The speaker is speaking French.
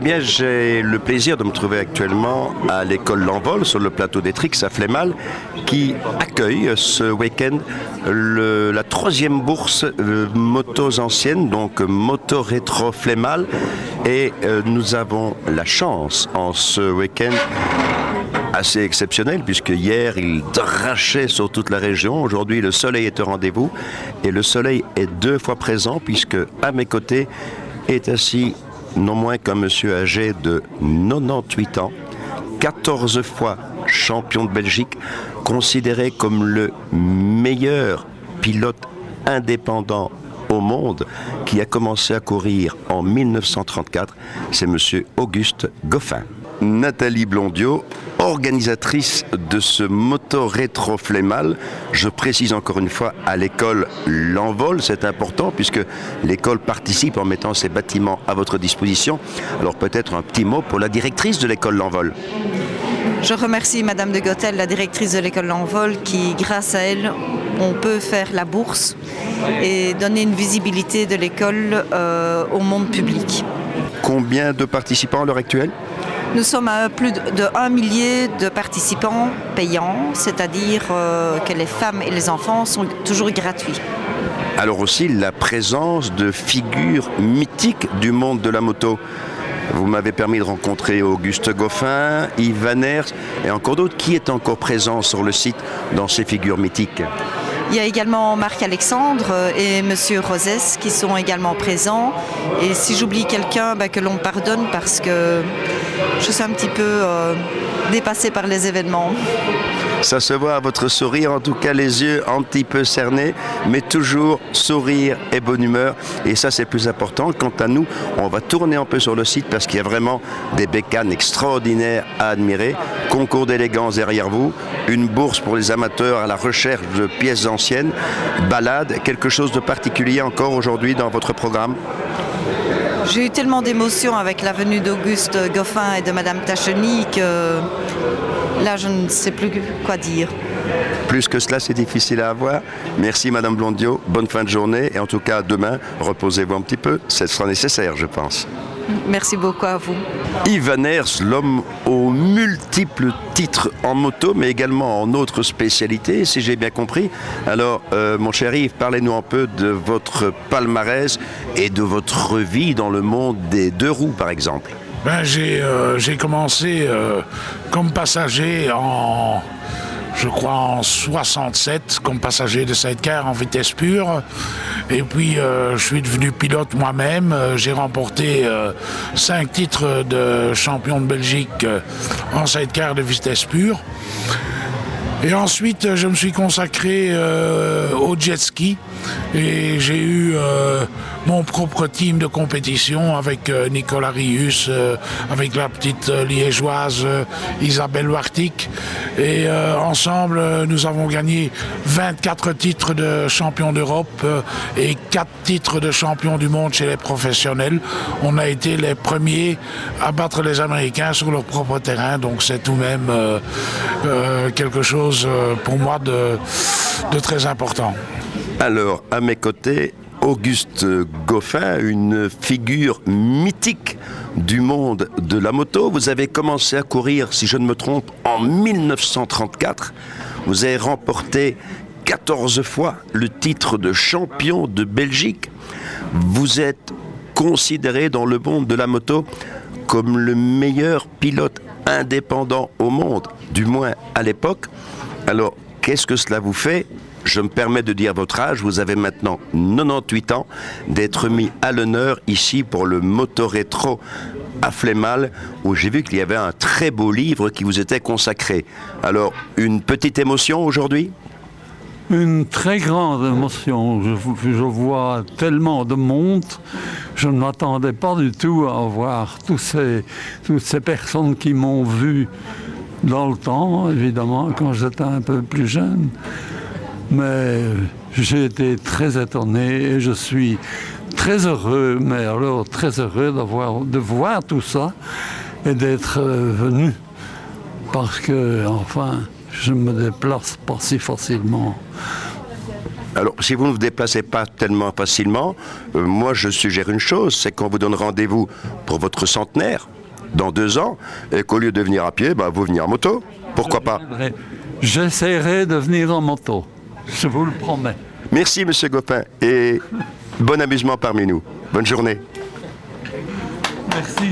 Eh bien, j'ai le plaisir de me trouver actuellement à l'école L'Envol, sur le plateau d'Étrix à Flémal, qui accueille ce week-end la troisième bourse motos anciennes, donc Moto Rétro Flémal. Et nous avons la chance en ce week-end assez exceptionnel, puisque hier il drachait sur toute la région. Aujourd'hui le soleil est au rendez-vous et le soleil est deux fois présent, puisque à mes côtés est assis non moins qu'un monsieur âgé de 98 ans, 14 fois champion de Belgique, considéré comme le meilleur pilote indépendant au monde, qui a commencé à courir en 1934. C'est monsieur Auguste Goffin. Nathalie Blondiot, organisatrice de ce Moto Rétro Flémal, je précise encore une fois, à l'école L'Envol, c'est important puisque l'école participe en mettant ses bâtiments à votre disposition. Alors peut-être un petit mot pour la directrice de l'école L'Envol. Je remercie Madame de Gottel, la directrice de l'école L'Envol, qui, grâce à elle, on peut faire la bourse et donner une visibilité de l'école au monde public. Combien de participants à l'heure actuelle ? Nous sommes à plus de 1 millier de participants payants, c'est-à-dire que les femmes et les enfants sont toujours gratuits. Alors aussi la présence de figures mythiques du monde de la moto. Vous m'avez permis de rencontrer Auguste Goffin, Yves Vaners et encore d'autres. Qui est encore présent sur le site dans ces figures mythiques ? Il y a également Marc-Alexandre et Monsieur Rosès qui sont également présents. Et si j'oublie quelqu'un, que l'on pardonne parce que je suis un petit peu dépassée par les événements. Ça se voit à votre sourire, en tout cas les yeux un petit peu cernés, mais toujours sourire et bonne humeur. Et ça c'est plus important. Quant à nous, on va tourner un peu sur le site parce qu'il y a vraiment des bécanes extraordinaires à admirer. Concours d'élégance derrière vous, une bourse pour les amateurs à la recherche de pièces anciennes, balade, quelque chose de particulier encore aujourd'hui dans votre programme ? J'ai eu tellement d'émotions avec la venue d'Auguste Goffin et de Madame Tacheny que là, je ne sais plus quoi dire. Plus que cela, c'est difficile à avoir. Merci Madame Blondiot, bonne fin de journée et en tout cas demain, reposez-vous un petit peu, ce sera nécessaire je pense. Merci beaucoup à vous. Yves Vaners, l'homme aux multiples titres en moto, mais également en autres spécialités, si j'ai bien compris. Alors, mon cher Yves, parlez-nous un peu de votre palmarès et de votre vie dans le monde des deux roues, par exemple. J'ai commencé comme passager je crois en 67, comme passager de sidecar en vitesse pure. Et puis je suis devenu pilote moi-même. J'ai remporté 5 titres de champion de Belgique en sidecar de vitesse pure. Et ensuite, je me suis consacré au jet ski et j'ai eu mon propre team de compétition avec Nicolas Rius, avec la petite liégeoise Isabelle Wartik. Et ensemble, nous avons gagné 24 titres de champion d'Europe et 4 titres de champion du monde chez les professionnels. On a été les premiers à battre les Américains sur leur propre terrain, donc c'est tout de même quelque chose pour moi de très important. Alors, à mes côtés, Auguste Goffin, une figure mythique du monde de la moto. Vous avez commencé à courir, si je ne me trompe, en 1934. Vous avez remporté 14 fois le titre de champion de Belgique. Vous êtes considéré dans le monde de la moto comme le meilleur pilote indépendant au monde, du moins à l'époque. Alors, qu'est-ce que cela vous fait ? Je me permets de dire votre âge, vous avez maintenant 98 ans, d'être mis à l'honneur ici pour le Moto Rétro à Flémal, où j'ai vu qu'il y avait un très beau livre qui vous était consacré. Alors, une petite émotion aujourd'hui ? Une très grande émotion. Je vois tellement de monde. Je ne m'attendais pas du tout à voir toutes ces personnes qui m'ont vu dans le temps, évidemment, quand j'étais un peu plus jeune. Mais j'ai été très étonné et je suis très heureux, mais alors très heureux de voir tout ça et d'être venu. Parce que, enfin, je ne me déplace pas si facilement. Alors, si vous ne vous déplacez pas tellement facilement, moi je suggère une chose, c'est qu'on vous donne rendez-vous pour votre centenaire dans 2 ans, et qu'au lieu de venir à pied, vous venez en moto. Pourquoi pas? J'essaierai de venir en moto, je vous le promets. Merci Monsieur Gopin, et bon amusement parmi nous. Bonne journée. Merci.